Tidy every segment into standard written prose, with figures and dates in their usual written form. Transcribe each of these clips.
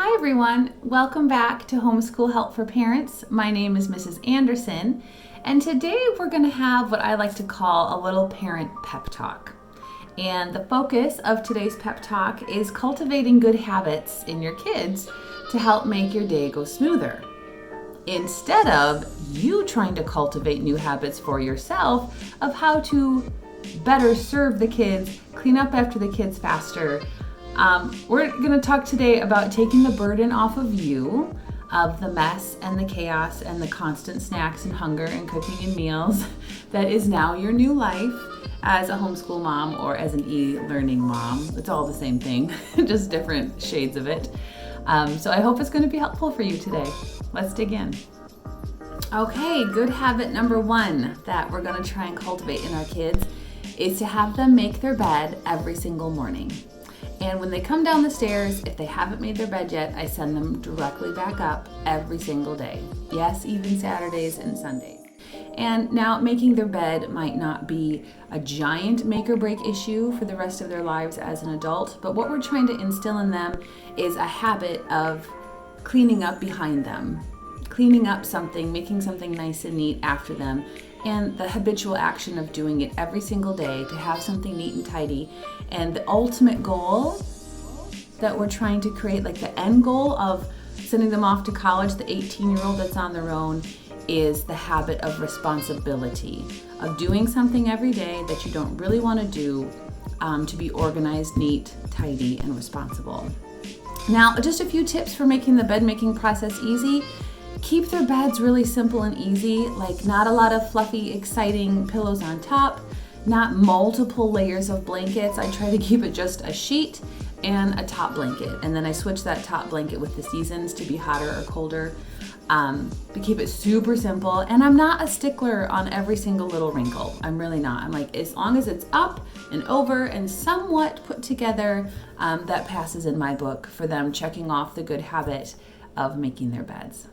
Hi everyone, welcome back to Homeschool Help for Parents. My name is Mrs. Andersen, and today we're going to have what I like to call a little parent pep talk. And the focus of today's pep talk is cultivating good habits in your kids to help make your day go smoother. Instead of you trying to cultivate new habits for yourself of how to better serve the kids, clean up after the kids faster. We're going to talk today about taking the burden off of you of the mess and the chaos and the constant snacks and hunger and cooking and meals that is now your new life as a homeschool mom or as an e-learning mom. It's all the same thing, just different shades of it. So I hope it's going to be helpful for you today. Let's dig in. Okay, good habit number one that we're going to try and cultivate in our kids is to have them make their bed every single morning. And when they come down the stairs, if they haven't made their bed yet, I send them directly back up every single day. Yes, even Saturdays and Sundays. And now making their bed might not be a giant make or break issue for the rest of their lives as an adult, but what we're trying to instill in them is a habit of cleaning up behind them, cleaning up something, making something nice and neat after them, and the habitual action of doing it every single day to have something neat and tidy. And the ultimate goal that we're trying to create, like the end goal of sending them off to college, the 18-year-old that's on their own, is the habit of responsibility, of doing something every day that you don't really want to do, to be organized, neat, tidy, and responsible. Now, just a few tips for making the bed making process easy. Keep their beds really simple and easy, like not a lot of fluffy, exciting pillows on top, not multiple layers of blankets. I try to keep it just a sheet and a top blanket, and then I switch that top blanket with the seasons to be hotter or colder, to keep it super simple. And I'm not a stickler on every single little wrinkle. I'm really not. I'm like, as long as it's up and over and somewhat put together, that passes in my book for them checking off the good habit of making their beds.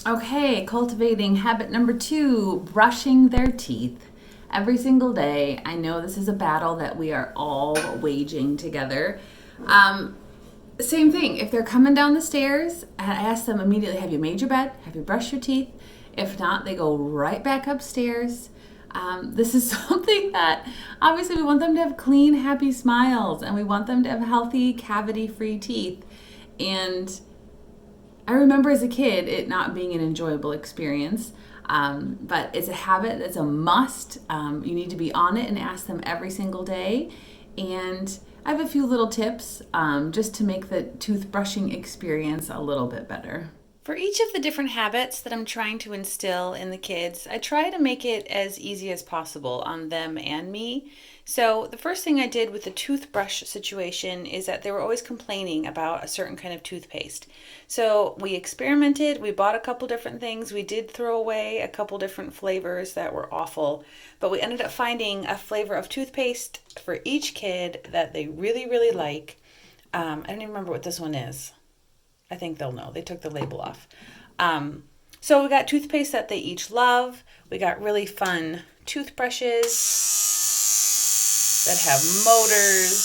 Okay, cultivating habit number 2, brushing their teeth every single day. I know this is a battle that we are all waging together. Same thing, if they're coming down the stairs, I ask them immediately, have you made your bed? Have you brushed your teeth? If not, they go right back upstairs. This is something that obviously we want them to have clean, happy smiles, and we want them to have healthy, cavity-free teeth. And I remember as a kid it not being an enjoyable experience, but it's a habit, it's a must. You need to be on it and ask them every single day. And I have a few little tips just to make the toothbrushing experience a little bit better. For each of the different habits that I'm trying to instill in the kids, I try to make it as easy as possible on them and me. So the first thing I did with the toothbrush situation is that they were always complaining about a certain kind of toothpaste. So we experimented, we bought a couple different things, we did throw away a couple different flavors that were awful, but we ended up finding a flavor of toothpaste for each kid that they really, really like. I don't even remember what this one is. I think they'll know. They took the label off. So we got toothpaste that they each love. We got really fun toothbrushes that have motors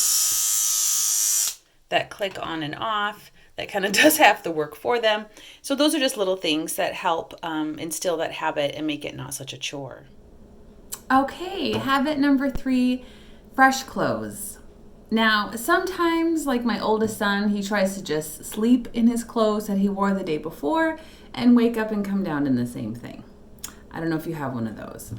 that click on and off, that kind of does half the work for them. So those are just little things that help instill that habit and make it not such a chore. Okay, habit number 3, fresh clothes. Now, sometimes, like my oldest son, he tries to just sleep in his clothes that he wore the day before and wake up and come down in the same thing. I don't know if you have one of those.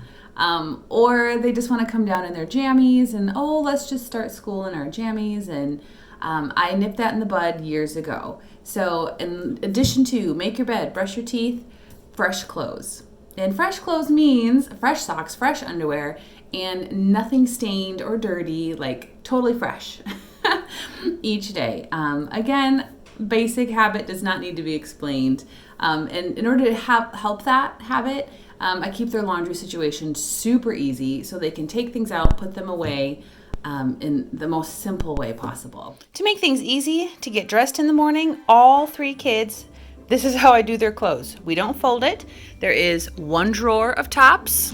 Or they just want to come down in their jammies and, let's just start school in our jammies. And I nipped that in the bud years ago. So in addition to make your bed, brush your teeth, fresh clothes. And fresh clothes means fresh socks, fresh underwear, and nothing stained or dirty, like totally fresh each day. Again, basic habit does not need to be explained. And in order to help that habit, I keep their laundry situation super easy so they can take things out, put them away in the most simple way possible. To make things easy to get dressed in the morning, all 3 kids, this is how I do their clothes. We don't fold it. There is one drawer of tops.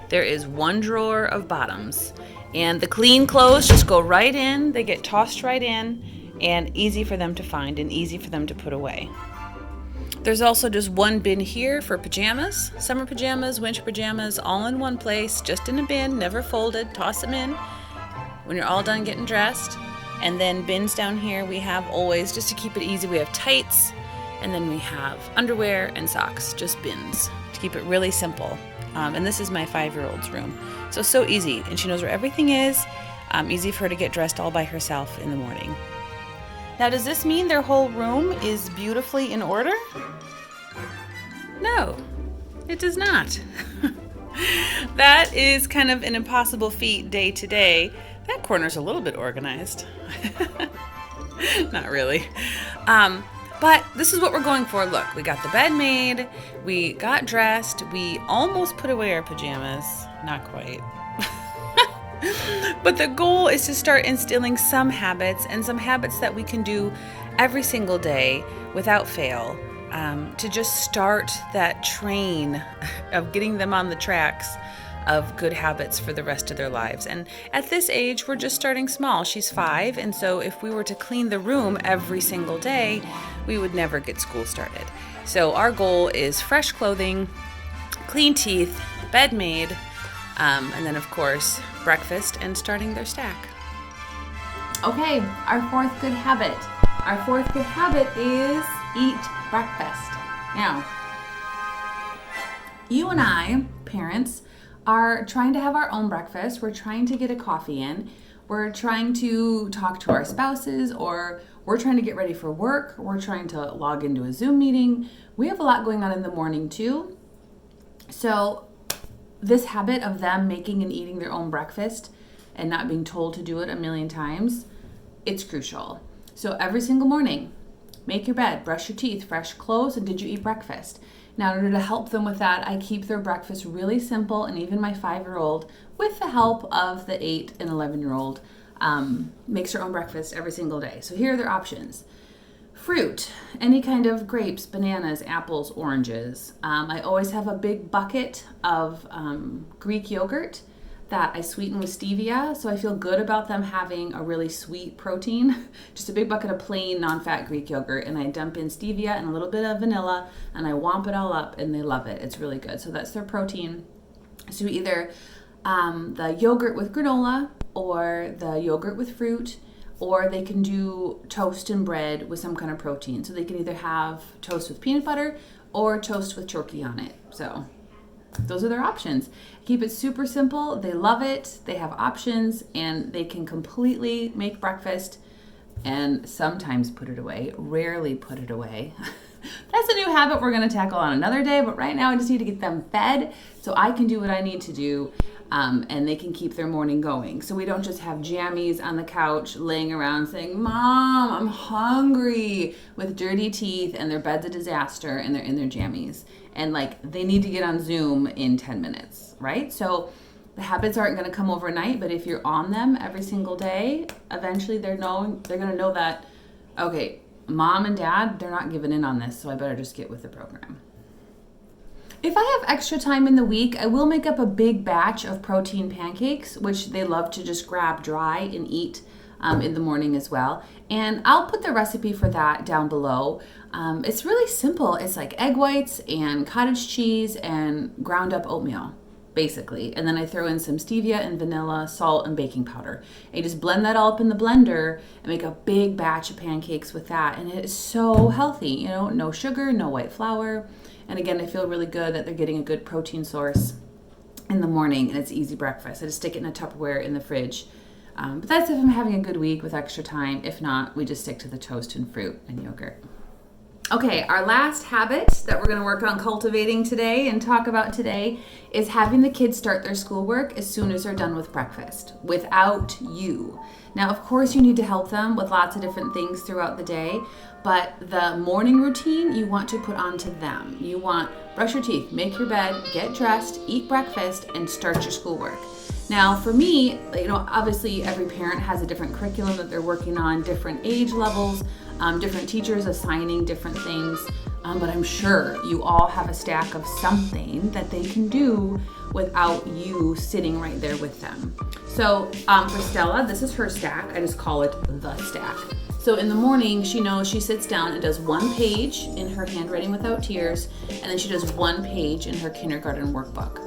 There is one drawer of bottoms. And the clean clothes just go right in. They get tossed right in. and easy for them to find and easy for them to put away. There's also just one bin here for pajamas, summer pajamas, winter pajamas, all in one place, just in a bin, never folded. Toss them in when you're all done getting dressed. And then bins down here we have always, just to keep it easy, we have tights, and then we have underwear and socks, just bins to keep it really simple. And this is my 5-year-old's room. So easy, and she knows where everything is. Easy for her to get dressed all by herself in the morning. Now, does this mean their whole room is beautifully in order? No, it does not. That is kind of an impossible feat day to day. That corner's a little bit organized. Not really. But this is what we're going for. Look, we got the bed made, we got dressed, we almost put away our pajamas. Not quite. But the goal is to start instilling some habits, and some habits that we can do every single day without fail, to just start that train of getting them on the tracks of good habits for the rest of their lives. And at this age, we're just starting small. She's 5, and so if we were to clean the room every single day, we would never get school started. So our goal is fresh clothing, clean teeth, bed made, and then of course, breakfast and starting their stack. Okay, our 4th good habit. Our 4th good habit is eat breakfast. Now, you and I, parents, are trying to have our own breakfast. We're trying to get a coffee in. We're trying to talk to our spouses, or we're trying to get ready for work. We're trying to log into a Zoom meeting. We have a lot going on in the morning too. So this habit of them making and eating their own breakfast and not being told to do it a million times, it's crucial. So every single morning, make your bed, brush your teeth, fresh clothes, and did you eat breakfast? Now, in order to help them with that, I keep their breakfast really simple, and even my 5-year-old, with the help of the 8 and 11-year-old, makes her own breakfast every single day. So here are their options. Fruit, any kind of grapes, bananas, apples, oranges. I always have a big bucket of Greek yogurt that I sweeten with stevia, so I feel good about them having a really sweet protein. Just a big bucket of plain, non-fat Greek yogurt, and I dump in stevia and a little bit of vanilla, and I womp it all up, and they love it. It's really good. So that's their protein. So either the yogurt with granola, or the yogurt with fruit, or they can do toast and bread with some kind of protein. So they can either have toast with peanut butter or toast with turkey on it. So those are their options. Keep it super simple. They love it. They have options, and they can completely make breakfast and sometimes put it away, rarely put it away. That's a new habit we're going to tackle on another day, but right now I just need to get them fed so I can do what I need to do, and they can keep their morning going. So we don't just have jammies on the couch laying around saying, "Mom, I'm hungry," with dirty teeth, and their bed's a disaster, and they're in their jammies. And they need to get on Zoom in 10 minutes, right? So the habits aren't going to come overnight, but if you're on them every single day, eventually they're going to know that, okay, Mom and Dad, they're not giving in on this, so I better just get with the program. If I have extra time in the week, I will make up a big batch of protein pancakes, which they love to just grab dry and eat in the morning as well. And I'll put the recipe for that down below. It's really simple. It's like egg whites and cottage cheese and ground up oatmeal, basically. And then I throw in some stevia and vanilla, salt, and baking powder. And you just blend that all up in the blender and make a big batch of pancakes with that. And it is so healthy, no sugar, no white flour. And again, I feel really good that they're getting a good protein source in the morning, and it's easy breakfast. I just stick it in a Tupperware in the fridge. But that's if I'm having a good week with extra time. If not, we just stick to the toast and fruit and yogurt. Okay, our last habit that we're going to work on cultivating today and talk about today is having the kids start their schoolwork as soon as they're done with breakfast, without you. Now, of course, you need to help them with lots of different things throughout the day, but the morning routine you want to put onto them. You want brush your teeth, make your bed, get dressed, eat breakfast, and start your schoolwork. Now, for me, obviously every parent has a different curriculum that they're working on, different age levels, different teachers assigning different things, but I'm sure you all have a stack of something that they can do without you sitting right there with them. So for Stella, this is her stack. I just call it the stack. So in the morning, she knows she sits down and does one page in her Handwriting Without Tears, and then she does one page in her kindergarten workbook.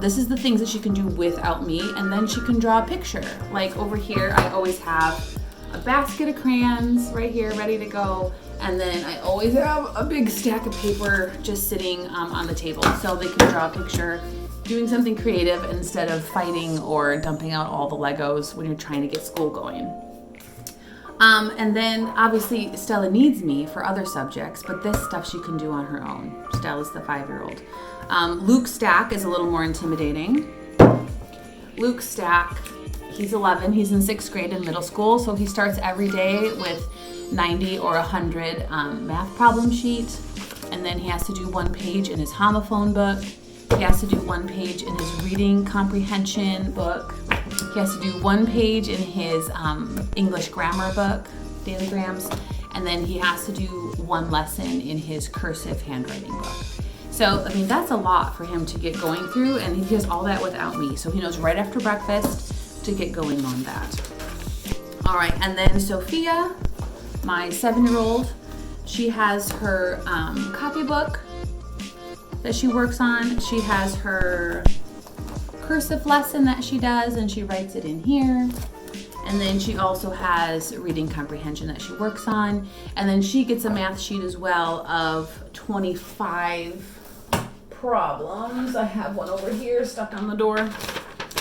This is the things that she can do without me, and then she can draw a picture. Like over here, I always have a basket of crayons right here ready to go, and then I always have a big stack of paper just sitting on the table so they can draw a picture, doing something creative instead of fighting or dumping out all the Legos when you're trying to get school going. And then obviously Stella needs me for other subjects, but this stuff she can do on her own. Stella's the 5-year-old. Luke Stack is a little more intimidating. Luke Stack, he's 11, he's in 6th grade in middle school, so he starts every day with 90 or 100 math problem sheet, and then he has to do one page in his homophone book. He has to do one page in his reading comprehension book. He has to do one page in his English grammar book, Dailygrams, and then he has to do one lesson in his cursive handwriting book. So, I mean, that's a lot for him to get going through, and he does all that without me. So he knows right after breakfast to get going on that. All right, and then Sophia, my 7-year-old, she has her copybook that she works on. She has her cursive lesson that she does, and she writes it in here. And then she also has reading comprehension that she works on. And then she gets a math sheet as well of 25 problems. I have one over here stuck on the door.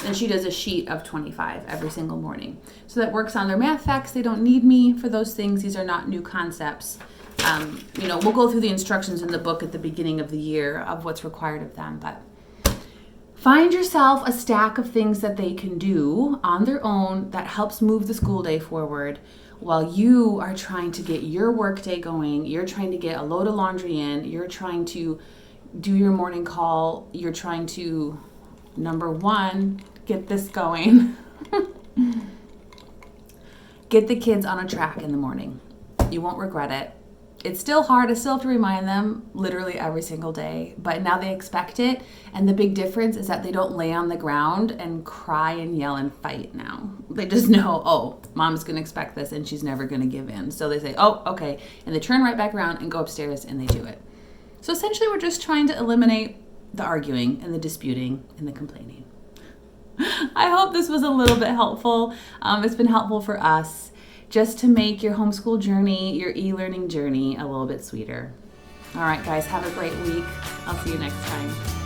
And she does a sheet of 25 every single morning. So that works on their math facts. They don't need me for those things. These are not new concepts. We'll go through the instructions in the book at the beginning of the year of what's required of them, but find yourself a stack of things that they can do on their own that helps move the school day forward while you are trying to get your work day going. You're trying to get a load of laundry in. You're trying to do your morning call. You're trying to, number one, get this going. Get the kids on a track in the morning. You won't regret it. It's still hard. I still have to remind them literally every single day, but now they expect it. And the big difference is that they don't lay on the ground and cry and yell and fight now. They just know, oh, mom's going to expect this and she's never going to give in. So they say, oh, okay. And they turn right back around and go upstairs and they do it. So essentially we're just trying to eliminate the arguing and the disputing and the complaining. I hope this was a little bit helpful. It's been helpful for us, just to make your homeschool journey, your e-learning journey, a little bit sweeter. All right, guys, have a great week. I'll see you next time.